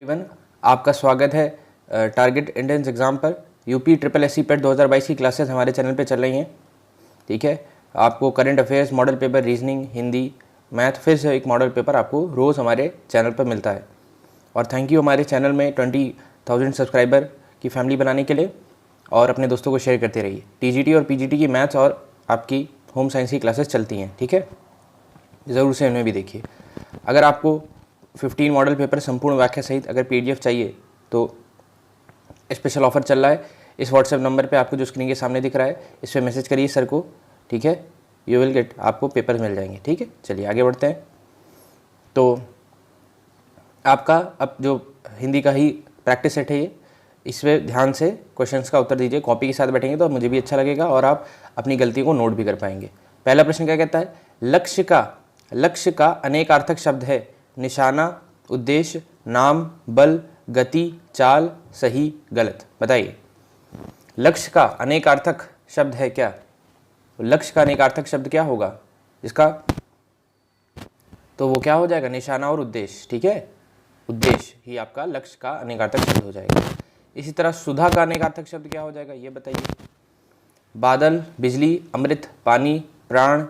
Even आपका स्वागत है टारगेट एंट्रेंस एग्ज़ाम पर। यूपी ट्रिपल एससी पेट 2022 की क्लासेस हमारे चैनल पे चल रही हैं। ठीक है, आपको current affairs, model paper, reasoning, Hindi, math, फिर से एक मॉडल पेपर आपको रोज़ हमारे चैनल पर मिलता है। और थैंक यू हमारे चैनल में 20,000 सब्सक्राइबर की फैमिली बनाने के लिए, और अपने दोस्तों को शेयर करते रहिए। टीजीटी और पीजीटी की मैथ्स और आपकी होम साइंस की क्लासेस चलती हैं। ठीक है, ज़रूर से उन्हें भी देखिए। अगर आपको 15 मॉडल पेपर संपूर्ण व्याख्या सहित अगर पीडीएफ चाहिए तो स्पेशल ऑफर चल रहा है। इस व्हाट्सएप नंबर पे आपको जो स्क्रीन के सामने दिख रहा है, इस पर मैसेज करिए सर को। ठीक है, यू विल गेट, आपको पेपर मिल जाएंगे। ठीक है, चलिए आगे बढ़ते हैं। तो आपका अब जो हिंदी का ही प्रैक्टिस सेट है ये, इसमें ध्यान से क्वेश्चंस का उत्तर दीजिए। कॉपी के साथ बैठेंगे तो मुझे भी अच्छा लगेगा और आप अपनी गलती को नोट भी कर पाएंगे। पहला प्रश्न क्या कहता है? लक्ष्य का अनेकार्थक शब्द है। निशाना, उद्देश्य, नाम, बल, गति, चाल, सही, गलत। बताइए, लक्ष्य का अनेकार्थक शब्द है क्या? लक्ष्य का अनेकार्थक शब्द क्या होगा इसका? तो वो क्या हो जाएगा? निशाना और उद्देश्य। ठीक है, उद्देश्य ही आपका लक्ष्य का अनेकार्थक शब्द हो जाएगा। इसी तरह सुधा का अनेकार्थक शब्द क्या हो जाएगा, ये बताइए। बादल, बिजली, अमृत, पानी, प्राण,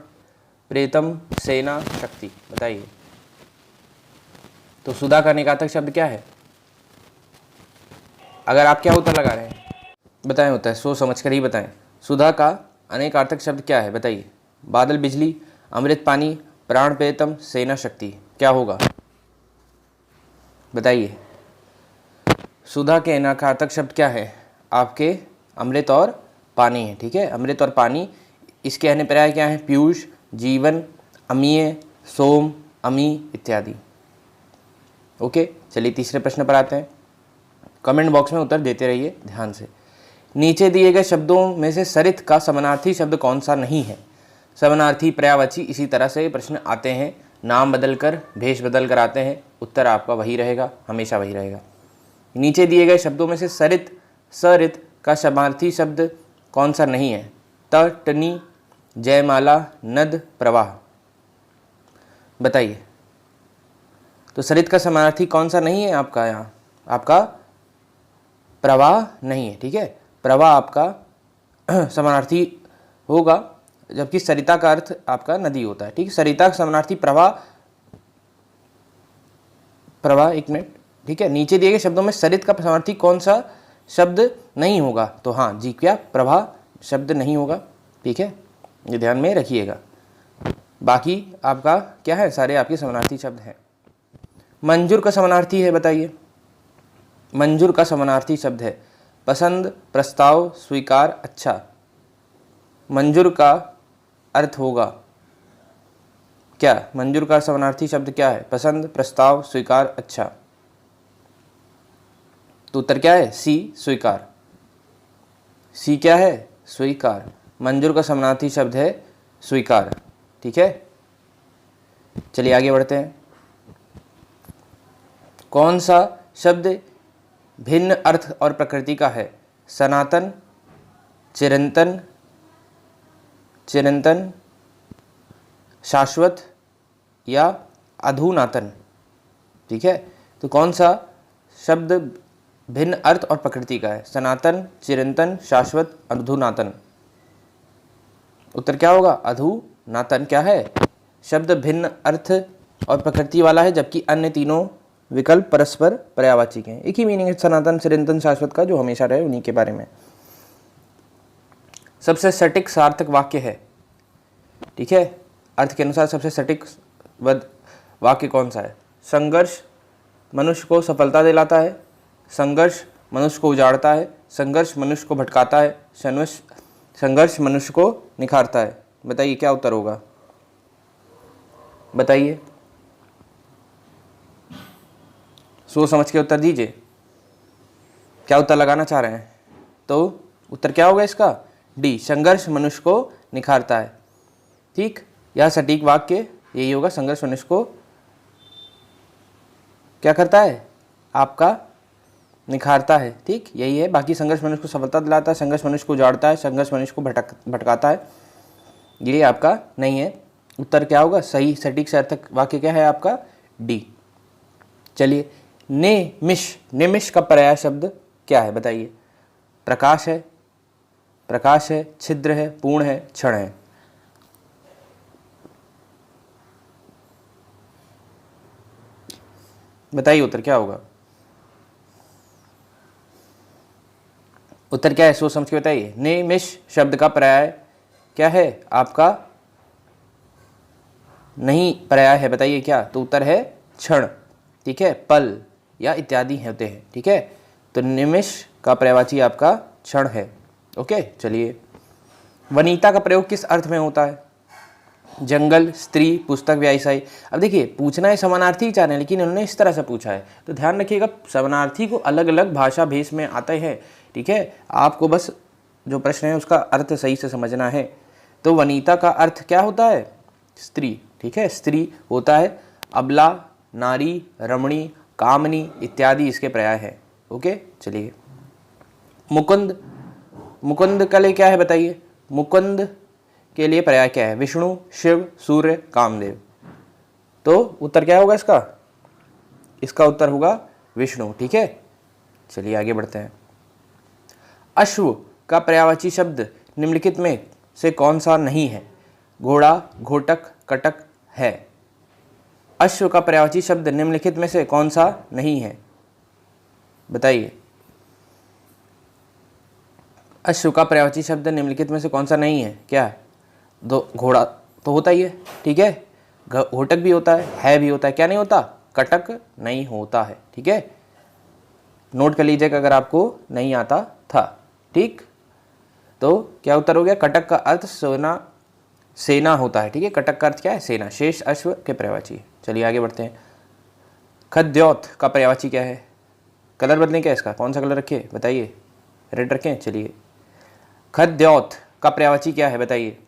प्रेतम, सेना, शक्ति। बताइए, तो सुधा का अनेकार्थक शब्द क्या है? अगर आप क्या उत्तर लगा रहे हैं बताएं, होता है सोच समझ कर ही बताएं। सुधा का अनेकार्थक शब्द क्या है बताइए। बादल, बिजली, अमृत, पानी, प्राण, प्रेतम, सेना, शक्ति। क्या होगा बताइए। सुधा के अनेकार्थक शब्द क्या है आपके? अमृत और पानी है। ठीक है, अमृत और पानी। इसके अन्य पर्याय क्या है? पीयूष, जीवन, अमीय, सोम, अमी इत्यादि। ओके, चलिए तीसरे प्रश्न पर आते हैं। कमेंट बॉक्स में उत्तर देते रहिए ध्यान से। नीचे दिए गए शब्दों में से सरित का समानार्थी शब्द कौन सा नहीं है? समानार्थी, पर्यायवाची, इसी तरह से प्रश्न आते हैं। नाम बदलकर, भेष बदल कर आते हैं। उत्तर आपका वही रहेगा, हमेशा वही रहेगा। नीचे दिए गए शब्दों में से सरित का समानार्थी शब्द कौन सा नहीं है? तटनी, जयमाला, नद, प्रवाह। बताइए, तो सरित का समानार्थी कौन सा नहीं है आपका? यहाँ आपका प्रवाह नहीं है। ठीक है, प्रवाह आपका समानार्थी होगा, जबकि सरिता का अर्थ आपका नदी होता है। ठीक है, सरिता का समानार्थी प्रवाह। एक मिनट। ठीक है, नीचे दिए गए शब्दों में सरित का समानार्थी कौन सा शब्द नहीं होगा? तो हाँ जी, क्या प्रवाह शब्द नहीं होगा। ठीक है, ये ध्यान में रखिएगा। बाकी आपका क्या है? सारे आपके समानार्थी शब्द हैं। मंजूर का समानार्थी है, बताइए। मंजूर का समानार्थी शब्द है पसंद, प्रस्ताव, स्वीकार, अच्छा। मंजूर का अर्थ होगा क्या? मंजूर का समानार्थी शब्द क्या है? पसंद, प्रस्ताव, स्वीकार, अच्छा। तो उत्तर क्या है? सी, स्वीकार। सी क्या है? स्वीकार। मंजूर का समानार्थी शब्द है स्वीकार। ठीक है, चलिए आगे बढ़ते हैं। कौन सा शब्द भिन्न अर्थ और प्रकृति का है? सनातन, चिरंतन, शाश्वत या अधुनातन। ठीक है, तो कौन सा शब्द भिन्न अर्थ और प्रकृति का है? सनातन, चिरंतन, शाश्वत, अधुनातन। उत्तर क्या होगा? अधुनातन। क्या है? शब्द भिन्न अर्थ और प्रकृति वाला है, जबकि अन्य तीनों विकल्प परस्पर पर्यायवाची हैं। एक ही मीनिंग है सनातन, चिरंतन, शाश्वत का, जो हमेशा रहे उन्हीं के बारे में। सबसे सटीक सार्थक वाक्य है। ठीक है, अर्थ के अनुसार सबसे सटीक वाक्य कौन सा है? संघर्ष मनुष्य को सफलता दिलाता है, संघर्ष मनुष्य को उजाड़ता है, संघर्ष मनुष्य को भटकाता है, संघर्ष मनुष्य को निखारता है। बताइए क्या उत्तर होगा, बताइए, सोच समझ के उत्तर दीजिए। क्या उत्तर लगाना चाह रहे हैं? तो उत्तर क्या होगा इसका? डी, संघर्ष मनुष्य को निखारता है। ठीक, यह सटीक वाक्य यही होगा। संघर्ष मनुष्य को क्या करता है? आपका निखारता है। ठीक, यही है। बाकी संघर्ष मनुष्य को सफलता दिलाता है, संघर्ष मनुष्य को उजाड़ता है, संघर्ष मनुष्य को भटकाता है, ये आपका नहीं है। उत्तर क्या होगा? सही सटीक सार्थक वाक्य क्या है आपका? डी। चलिए निमिष, निमिष का पर्याय शब्द क्या है बताइए? प्रकाश है, प्रकाश है, छिद्र है, पूर्ण है, क्षण है। बताइए उत्तर क्या होगा? उत्तर क्या है? सोच समझ के बताइए। निमिष शब्द का पर्याय क्या है आपका? नहीं पर्याय है, बताइए क्या? तो उत्तर है क्षण, ठीक है, पल या इत्यादि होते हैं, ठीक है। तो निमिष का पर्यायवाची आपका क्षण है। ओके, चलिए। वनिता का प्रयोग किस अर्थ में होता है? जंगल, स्त्री, पुस्तक, व्यावसायी। अब देखिए पूछना है समानार्थी ही चाह रहे हैं, लेकिन उन्होंने इस तरह से पूछा है, तो ध्यान रखिएगा समानार्थी को अलग अलग भाषा भेष में आते हैं, ठीक है। आपको बस जो प्रश्न है उसका अर्थ सही से समझना है। तो वनिता का अर्थ क्या होता है? स्त्री, ठीक है, स्त्री होता है। अबला, नारी, रमणी, कामनी इत्यादि इसके पर्याय है। ओके, चलिए। मुकुंद, मुकुंद के लिए क्या है बताइए? मुकुंद के लिए पर्याय क्या है? विष्णु, शिव, सूर्य, कामदेव। तो उत्तर क्या होगा इसका? इसका उत्तर होगा विष्णु, ठीक है। चलिए आगे बढ़ते हैं। अश्व का पर्यायवाची शब्द निम्नलिखित में से कौन सा नहीं है? घोड़ा, घोटक, कटक है। अश्व का पर्यायवाची शब्द निम्नलिखित में से कौन सा नहीं है? बताइए। अश्व का पर्यायवाची शब्द निम्नलिखित में से कौन सा नहीं है? क्या? दो, घोड़ा तो होता ही है, ठीक है, घोटक भी होता है भी होता है, क्या नहीं होता? कटक नहीं होता है, ठीक है। नोट कर लीजिएगा अगर आपको नहीं आता था, ठीक। तो क्या उत्तर हो गया? कटक का अर्थ सोना, सेना होता है, ठीक है। कटक का अर्थ क्या है? सेना। शेष अश्व के पर्यायवाची। चलिए आगे बढ़ते हैं। खद्योत का पर्यायवाची क्या है? कलर बदलें क्या इसका? कौन सा कलर रखें बताइए? रेड रखें, चलिए। खद्योत का पर्यायवाची क्या है बताइए?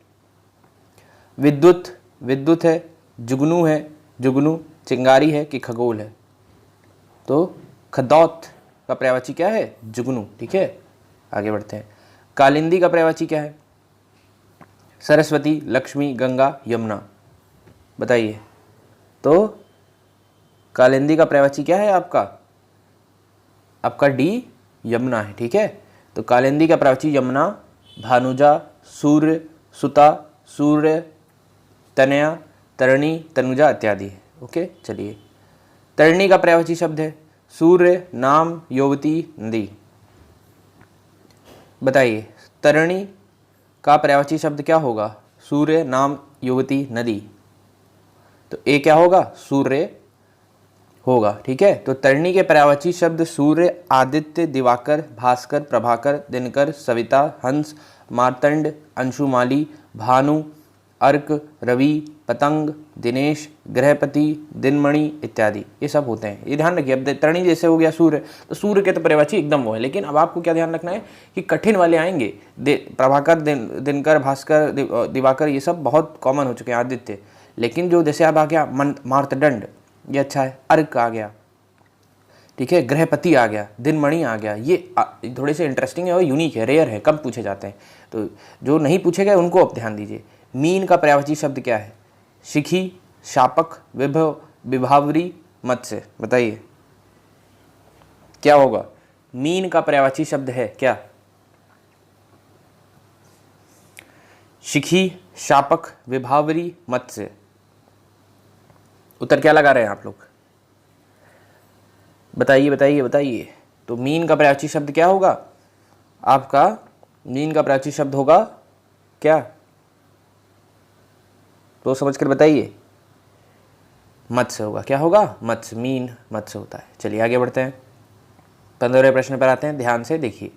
विद्युत, विद्युत है, जुगनू है, जुगनू, चिंगारी है कि खगोल है? तो खदौत का पर्यायवाची क्या है? जुगनू, ठीक है। आगे बढ़ते हैं। कालिंदी का पर्यायवाची क्या है? सरस्वती, लक्ष्मी, गंगा, यमुना। बताइए। तो कालिंदी का पर्यायवाची क्या है आपका? आपका डी, यमुना है, ठीक है। तो कालिंदी का पर्यायवाची यमुना, भानुजा, सूर्य, सुता, सूर्य, तनया, तरणी, तनुजा इत्यादि है। ओके, चलिए। तरणी का पर्यायवाची शब्द है सूर्य, नाम, युवती, नदी। बताइए तरणी का पर्यायवाची शब्द क्या होगा? सूर्य, नाम, युवती, नदी। तो ए क्या होगा? सूर्य होगा, ठीक है। तो तरणी के पर्यायवाची शब्द सूर्य, आदित्य, दिवाकर, भास्कर, प्रभाकर, दिनकर, सविता, हंस, मार्तंड, अंशुमाली, भानु, अर्क, रवि, पतंग, दिनेश, ग्रहपति, दिनमणि इत्यादि ये सब होते हैं। ये ध्यान रखिए। अब तरणी जैसे हो गया सूर्य, तो सूर्य के तो पर्यायवाची एकदम वो है, लेकिन अब आपको क्या ध्यान रखना है कि कठिन वाले आएंगे। प्रभाकर, दिनकर, भास्कर, दिवाकर ये सब बहुत कॉमन हो चुके हैं, आदित्य। लेकिन जो जैसे अब आ गया मार्तंड, ये अच्छा है, अर्क आ गया, ठीक है, ग्रहपति आ गया, दिनमणि आ गया, ये थोड़े से इंटरेस्टिंग है और यूनिक है, रेयर है, कम पूछे जाते हैं। तो जो नहीं पूछे गए उनको अब ध्यान दीजिए। मीन का पर्यायवाची शब्द क्या है? शिखी, शापक, विभव, विभावरी, मत्स्य। बताइए क्या होगा? मीन का पर्यायवाची शब्द है क्या? शिखी, शापक, विभावरी, मत्स्य। उत्तर क्या लगा रहे हैं आप लोग? बताइए बताइए बताइए। तो मीन का पर्यायवाची शब्द क्या होगा आपका? मीन का पर्यायवाची शब्द होगा क्या? तो समझ कर बताइए। मत्स्य होगा। क्या होगा? मत्स्य, मीन मत्स्य होता है। चलिए आगे बढ़ते हैं। 15वें प्रश्न पर आते हैं, ध्यान से देखिए।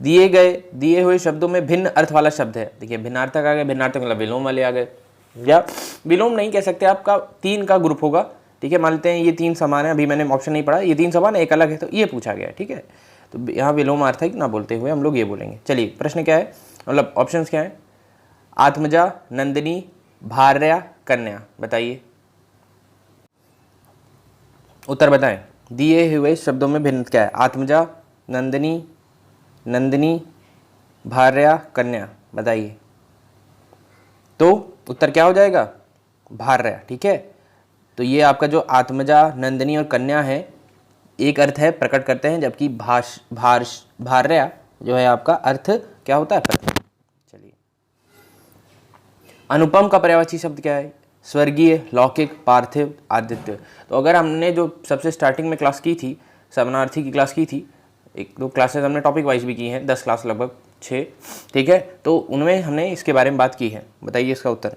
दिए हुए शब्दों में भिन्न अर्थ वाला शब्द है। देखिए भिन्नार्थक आ गए, भिन्नार्थक मतलब विलोम वाले आ गए, या विलोम नहीं कह सकते, आपका 3 का ग्रुप होगा, ठीक है। मान लेते हैं ये 3 समान है, अभी मैंने ऑप्शन नहीं पढ़ा, ये 3 समान है, एक अलग है, तो ये पूछा गया है, ठीक है। तो यहाँ विलोमार्थक ना बोलते हुए हम लोग ये बोलेंगे। चलिए प्रश्न क्या है, मतलब ऑप्शंस क्या है? आत्मजा, नंदिनी, भार्या, कन्या। बताइए उत्तर बताएं। दिए हुए शब्दों में भिन्न क्या है? आत्मजा, नंदिनी, भार्या, कन्या। बताइए। तो उत्तर क्या हो जाएगा? भार्या, ठीक है। तो ये आपका जो आत्मजा, नंदिनी और कन्या है, एक अर्थ है प्रकट करते हैं, जबकि भार्या जो है आपका अर्थ क्या होता है, प्रकट। चलिए, अनुपम का पर्यायवाची शब्द क्या है? स्वर्गीय, लौकिक, पार्थिव, आदित्य। तो अगर हमने जो सबसे स्टार्टिंग में क्लास की थी, समानार्थी की क्लास की थी, एक दो क्लासेस हमने टॉपिक वाइज भी की हैं, 10 क्लास लगभग 6, ठीक है, तो उनमें हमने इसके बारे में बात की है। बताइए इसका उत्तर।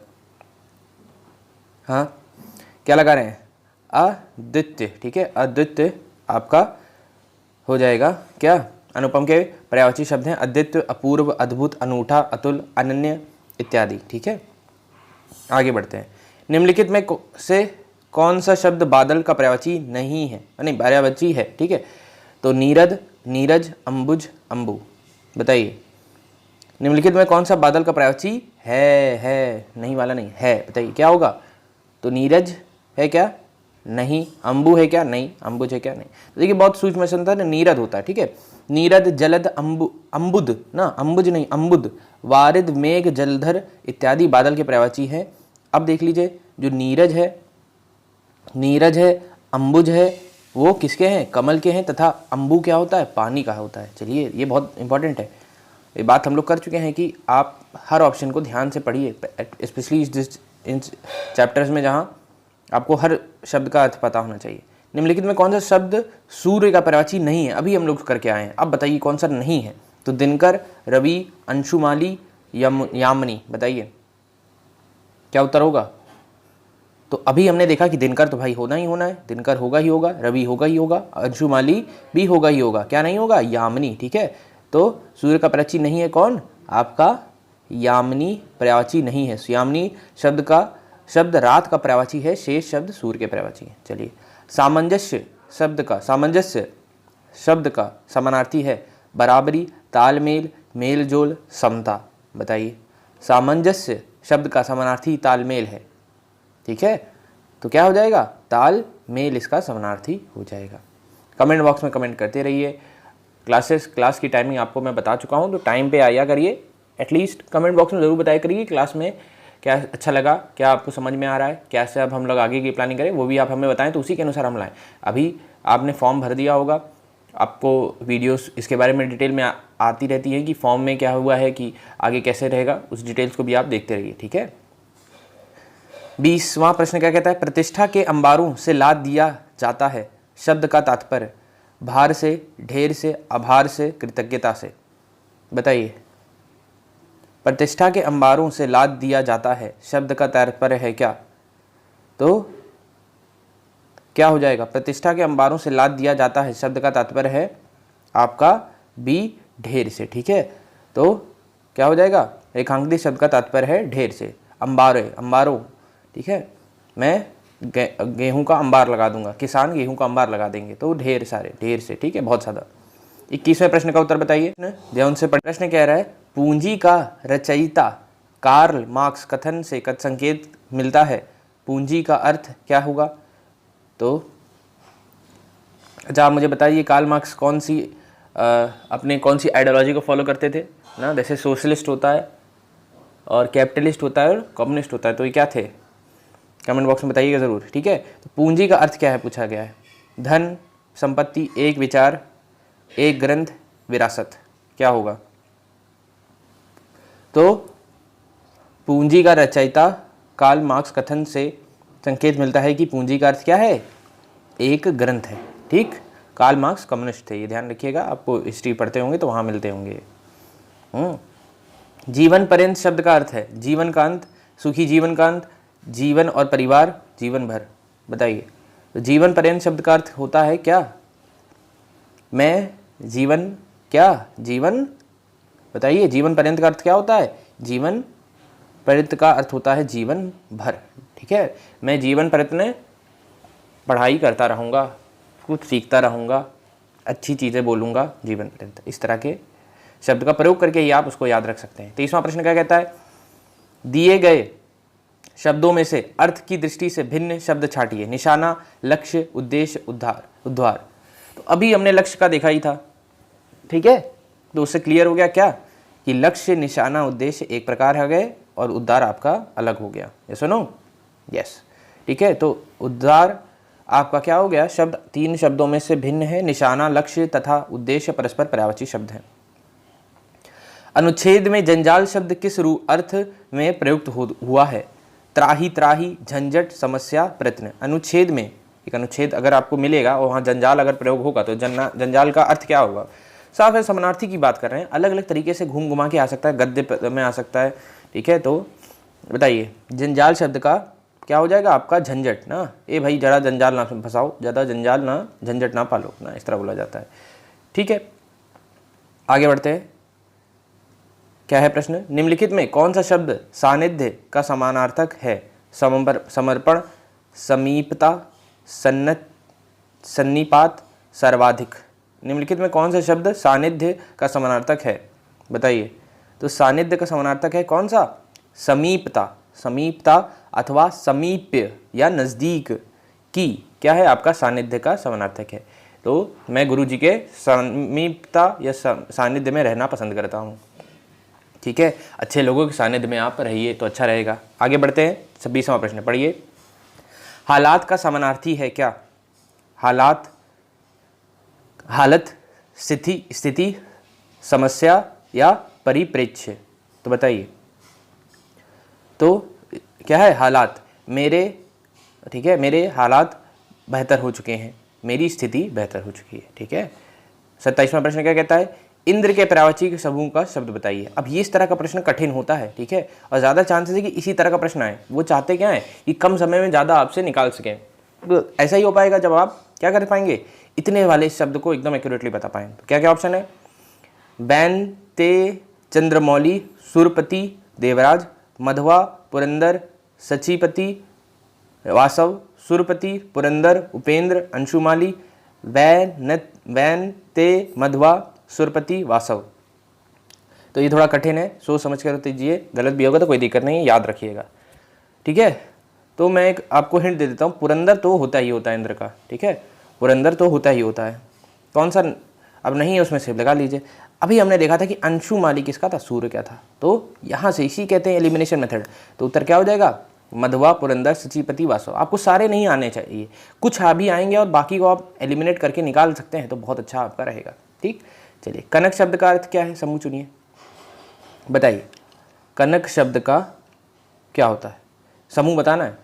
हाँ, क्या लगा रहे हैं? अद्वितीय, ठीक है, अद्वितीय आपका हो जाएगा क्या? अनुपम के पर्यायवाची शब्द हैं अद्वितीय, अपूर्व, अद्भुत, अनूठा, अतुल, अनन्य इत्यादि, ठीक है। आगे बढ़ते हैं। निम्नलिखित में से कौन सा शब्द बादल का पर्यायवाची नहीं है, नहीं पर्यायवाची है, ठीक है? तो नीरद, नीरज, अंबुज, अंबु। बताइए निम्नलिखित में कौन सा बादल का पर्यायवाची है, नहीं वाला नहीं है, बताइए क्या होगा? तो नीरज है क्या? नहीं। अंबु है क्या? नहीं। अंबुज है क्या? नहीं। तो देखिए बहुत सूक्ष्म अंतर है, नीरद होता है, ठीक है। नीरद, जलद, अंबुद ना, अंबुज नहीं, अंबुद, वारिद, मेघ, जलधर इत्यादि बादल के पर्यायवाची है। अब देख लीजिए, जो नीरज है, अंबुज है, वो किसके हैं? कमल के हैं। तथा अंबु क्या होता है? पानी का होता है। चलिए, ये बहुत इंपॉर्टेंट है, ये बात हम लोग कर चुके हैं कि आप हर ऑप्शन को ध्यान से पढ़िए, स्पेशली इन चैप्टर्स में जहाँ आपको हर शब्द का अर्थ पता होना चाहिए। निम्नलिखित में कौन सा शब्द सूर्य का पर्यायवाची नहीं है? अभी हम लोग करके आए हैं, अब बताइए कौन सा नहीं है। तो दिनकर, रवि, अंशुमाली, यामिनी। बताइए क्या उत्तर होगा? तो अभी हमने देखा कि दिनकर तो भाई होना ही होना है, दिनकर होगा ही होगा, रवि होगा ही होगा, अंशुमाली भी होगा ही होगा, क्या नहीं होगा? यामिनी, ठीक है। तो सूर्य का पर्यायवाची नहीं है कौन? आपका यामिनी पर्यायवाची नहीं है। यामिनी शब्द रात का पर्यायवाची है, शेष शब्द सूर्य के पर्यायवाची है। चलिए, सामंजस्य शब्द का समानार्थी है बराबरी, तालमेल, मेलजोल, समता। बताइए, सामंजस्य शब्द का समानार्थी तालमेल है, ठीक है, तो क्या हो जाएगा? तालमेल इसका समानार्थी हो जाएगा। कमेंट बॉक्स में कमेंट करते रहिए। क्लास की टाइमिंग आपको मैं बता चुका हूँ, तो टाइम पे आया करिए, एटलीस्ट कमेंट बॉक्स में ज़रूर बताया करिए क्लास में क्या अच्छा लगा, क्या आपको समझ में आ रहा है, कैसे अब हम लोग आगे की प्लानिंग करें, वो भी आप हमें बताएं, तो उसी के अनुसार हम लाएं। अभी आपने फॉर्म भर दिया होगा, आपको वीडियोस इसके बारे में डिटेल में आती रहती है कि फॉर्म में क्या हुआ है, कि आगे कैसे रहेगा, उस डिटेल्स को भी आप देखते रहिए, ठीक है। 20वां प्रश्न क्या कहता है? प्रतिष्ठा के अंबारों से लाद दिया जाता है शब्द का तात्पर्य भार से, ढेर से, आभार से, कृतज्ञता से। बताइए, प्रतिष्ठा के अंबारों से लाद दिया जाता है शब्द का तात्पर्य है क्या? तो क्या हो जाएगा? प्रतिष्ठा के अंबारों से लाद दिया जाता है शब्द का तात्पर्य है आपका बी, ढेर से, ठीक है। तो क्या हो जाएगा? रेखांकित शब्द का तात्पर्य है ढेर से, अंबारों, ठीक है। मैं गेहूं का अंबार लगा दूंगा, किसान गेहूं का अंबार लगा देंगे, तो ढेर सारे, ढेर से, ठीक है, बहुत ज़्यादा। 21वें प्रश्न का उत्तर बताइए, ध्यान से। प्रश्न कह रहा है पूंजी का रचयिता कार्ल मार्क्स कथन से संकेत मिलता है, पूंजी का अर्थ क्या होगा? तो अच्छा, आप मुझे बताइए कार्ल मार्क्स कौन सी आइडियोलॉजी को फॉलो करते थे ना? जैसे सोशलिस्ट होता है और कैपिटलिस्ट होता है और कम्युनिस्ट होता है, तो ये क्या थे? कमेंट बॉक्स में बताइएगा ज़रूर, ठीक है। तो पूंजी का अर्थ क्या है पूछा गया है? धन, संपत्ति, एक विचार, एक ग्रंथ, विरासत। क्या होगा? तो पूंजी का रचयिता कार्ल मार्क्स कथन से संकेत मिलता है कि पूंजी का अर्थ क्या है? एक ग्रंथ है, ठीक। कार्ल मार्क्स कम्युनिस्ट थे, ये ध्यान रखिएगा, आपको हिस्ट्री पढ़ते होंगे तो वहाँ मिलते होंगे। जीवन पर्यंत शब्द का अर्थ है जीवन का अंत, सुखी जीवन का अंत, जीवन और परिवार, जीवन भर। बताइए, तो जीवन पर्यंत शब्द का अर्थ होता है क्या? मैं जीवन क्या? जीवन, बताइए जीवन पर्यंत का अर्थ क्या होता है? जीवन पर्यंत का अर्थ होता है जीवन भर, ठीक है। मैं जीवन पर्यंत पढ़ाई करता रहूँगा, कुछ सीखता रहूँगा, अच्छी चीज़ें बोलूँगा, जीवन पर्यंत, इस तरह के शब्द का प्रयोग करके ही आप उसको याद रख सकते हैं। 23वां प्रश्न क्या कहता है? दिए गए शब्दों में से अर्थ की दृष्टि से भिन्न शब्द छाटिए। निशाना, लक्ष्य, उद्देश्य, उद्धार। तो अभी हमने लक्ष्य का देखा ही था, ठीक है, तो उससे क्लियर हो गया क्या कि लक्ष्य, निशाना, उद्देश्य एक प्रकार हो गए और उद्धार आपका अलग हो गया। ये सुनो, यस, ठीक है। तो उद्धार आपका क्या हो गया, शब्द 3 शब्दों में से भिन्न है, निशाना, लक्ष्य तथा उद्देश्य परस्पर पर्यायवाची शब्द हैं। अनुच्छेद में जंजाल शब्द किस अर्थ में प्रयुक्त हुआ है? त्राही, त्राही, झंझट, समस्या, प्रयत्न। अनुच्छेद में, एक अनुच्छेद अगर आपको मिलेगा और वहाँ जंजाल अगर प्रयोग होगा तो जंजाल का अर्थ क्या होगा? साफ है, समानार्थी की बात कर रहे हैं, अलग अलग तरीके से घूम घुमा के आ सकता है, गद्य में आ सकता है, ठीक है। तो बताइए जंजाल शब्द का क्या हो जाएगा आपका? झंझट ना, ए भाई जरा जंजाल ना फंसाओ, ज़्यादा जंजाल ना, झंझट ना पालो ना, इस तरह बोला जाता है, ठीक है। आगे बढ़ते हैं, क्या है प्रश्न? निम्नलिखित में कौन सा शब्द सानिध्य का समानार्थक है? समर्पण, समीपता, सन्निपात, सर्वाधिक। निम्नलिखित में कौन सा शब्द सानिध्य का समानार्थक है? बताइए। तो सानिध्य का समानार्थक है कौन सा? समीपता, समीपता अथवा समीप्य या नज़दीक की क्या है आपका सानिध्य का समानार्थक है। तो मैं गुरु जी के समीपता या सानिध्य में रहना पसंद करता हूँ, ठीक है। अच्छे लोगों के सानिध्य में आप रहिए तो अच्छा रहेगा। आगे बढ़ते हैं, 26वां प्रश्न पढ़िए। हालात का समानार्थी है क्या? हालात, हालत, स्थिति, समस्या या परिप्रेक्ष्य। तो बताइए। तो क्या है? हालात, मेरे, ठीक है, मेरे हालात बेहतर हो चुके हैं, मेरी स्थिति बेहतर हो चुकी है, ठीक है। 27वां प्रश्न क्या कहता है? इंद्र के पर्यायवाची के समूह का शब्द बताइए। अब ये इस तरह का प्रश्न कठिन होता है, ठीक है, और ज़्यादा चांसेस है कि इसी तरह का प्रश्न आए। वो चाहते क्या है कि कम समय में ज़्यादा आपसे निकाल सकें। तो ऐसा ही हो पाएगा जब आप क्या कर पाएंगे, इतने वाले शब्द को एकदम एक्यूरेटली बता पाएँ। तो क्या क्या ऑप्शन है? बैन, ते, चंद्रमौली, सुरपति, देवराज, मधवा, पुरंदर, सचीपति, वासव, सुरपति, पुरंदर, उपेंद्र, अंशुमाली, वैन, ते, मधवा, सुरपति, वासव। तो ये थोड़ा कठिन है, सोच समझ कर दीजिए, गलत भी होगा तो कोई दिक्कत नहीं है, याद रखिएगा, ठीक है। तो मैं एक आपको हिंट दे देता हूँ, पुरंदर तो होता ही होता है इंद्र का, ठीक है, पुरंदर तो होता ही होता है। कौन सा अब नहीं है उसमें से लगा लीजिए। अभी हमने देखा था कि अंशुमाली किसका था? सूर्य क्या था? तो यहाँ से इसी कहते हैं एलिमिनेशन मेथड। तो उत्तर क्या हो जाएगा? मधवा, पुरंदर, सचीपति, वासव। आपको सारे नहीं आने चाहिए, कुछ भी आएंगे और बाकी को आप एलिमिनेट करके निकाल सकते हैं तो बहुत अच्छा आपका रहेगा, ठीक। चलिए, कनक शब्द का अर्थ क्या है? समूह चुनिए, बताइए। कनक शब्द का क्या होता है? समूह बताना है,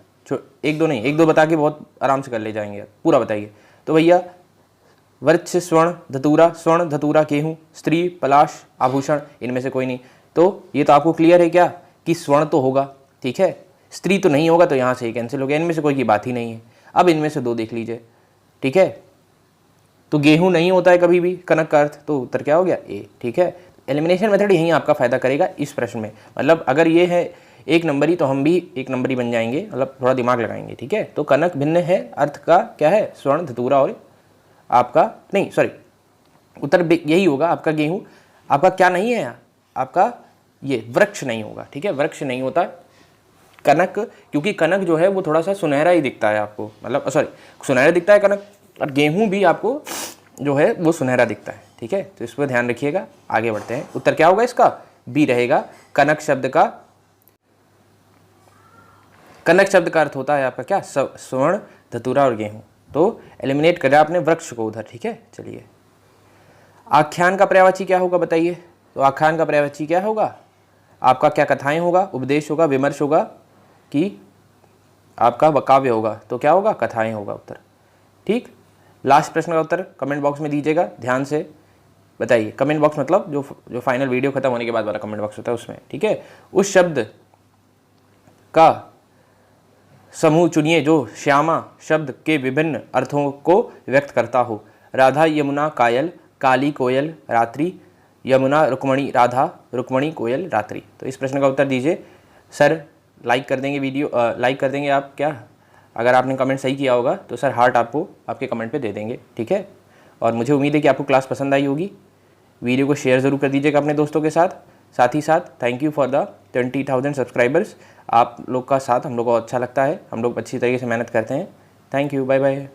एक दो नहीं, एक दो बता के बहुत आराम से कर ले जाएंगे, पूरा बताइए। तो भैया वृक्ष, स्वर्ण, धतूरा, गेहूँ, स्त्री, पलाश, आभूषण, इनमें से कोई नहीं। तो ये तो आपको क्लियर है क्या कि स्वर्ण तो होगा, ठीक है, स्त्री तो नहीं होगा, तो यहाँ से ही कैंसिल हो गया, इनमें से कोई की बात ही नहीं है। अब इनमें से दो देख लीजिए, ठीक है। तो गेहूं नहीं होता है कभी भी कनक का अर्थ, तो उत्तर क्या हो गया? ए, ठीक है। एलिमिनेशन मेथड यहीं आपका फायदा करेगा इस प्रश्न में, मतलब अगर ये है एक नंबरी तो हम भी एक नंबरी बन जाएंगे, मतलब थोड़ा दिमाग लगाएंगे, ठीक है। तो कनक भिन्न है, अर्थ का क्या है? स्वर्ण, धतूरा और आपका नहीं, सॉरी, उत्तर यही होगा आपका गेहूं। आपका क्या नहीं है? आपका ये वृक्ष नहीं होगा, ठीक है, वृक्ष नहीं होता कनक, क्योंकि कनक जो है वो थोड़ा सा सुनहरा ही दिखता है आपको, मतलब सॉरी सुनहरा दिखता है कनक, और गेहूं भी आपको जो है वो सुनहरा दिखता है, ठीक है। तो इस पर ध्यान रखिएगा। आगे बढ़ते हैं, उत्तर क्या होगा इसका? बी रहेगा। कनक शब्द का अर्थ होता है आपका क्या? स्वर्ण, धतूरा और गेहूं। तो एलिमिनेट करें आपने वृक्ष को उधर, ठीक है। चलिए, आख्यान का पर्यायवाची क्या होगा बताइए। तो आख्यान का पर्यायवाची क्या होगा आपका? क्या कथाएं होगा, उपदेश होगा, विमर्श होगा कि आपका काव्य होगा? तो क्या होगा? कथाएं होगा उत्तर, ठीक। लास्ट प्रश्न का उत्तर कमेंट बॉक्स में दीजिएगा, ध्यान से बताइए। कमेंट बॉक्स मतलब जो फाइनल वीडियो खत्म होने के बाद वाला कमेंट बॉक्स होता है उसमें, ठीक है। उस शब्द का समूह चुनिए जो श्यामा शब्द के विभिन्न अर्थों को व्यक्त करता हो। राधा, यमुना, कायल, काली, कोयल, रात्रि, यमुना, रुक्मणी, राधा, रुक्मणी, कोयल, रात्रि। तो इस प्रश्न का उत्तर दीजिए। सर लाइक कर देंगे वीडियो, लाइक कर देंगे आप क्या? अगर आपने कमेंट सही किया होगा तो सर हार्ट आपको आपके कमेंट पे दे देंगे, ठीक है। और मुझे उम्मीद है कि आपको क्लास पसंद आई होगी। वीडियो को शेयर ज़रूर कर दीजिएगा अपने दोस्तों के साथ। साथ ही साथ thank you for the 20,000 subscribers. आप लोग का साथ हम लोग को अच्छा लगता है, हम लोग अच्छी तरीके से मेहनत करते हैं। Thank you, bye bye.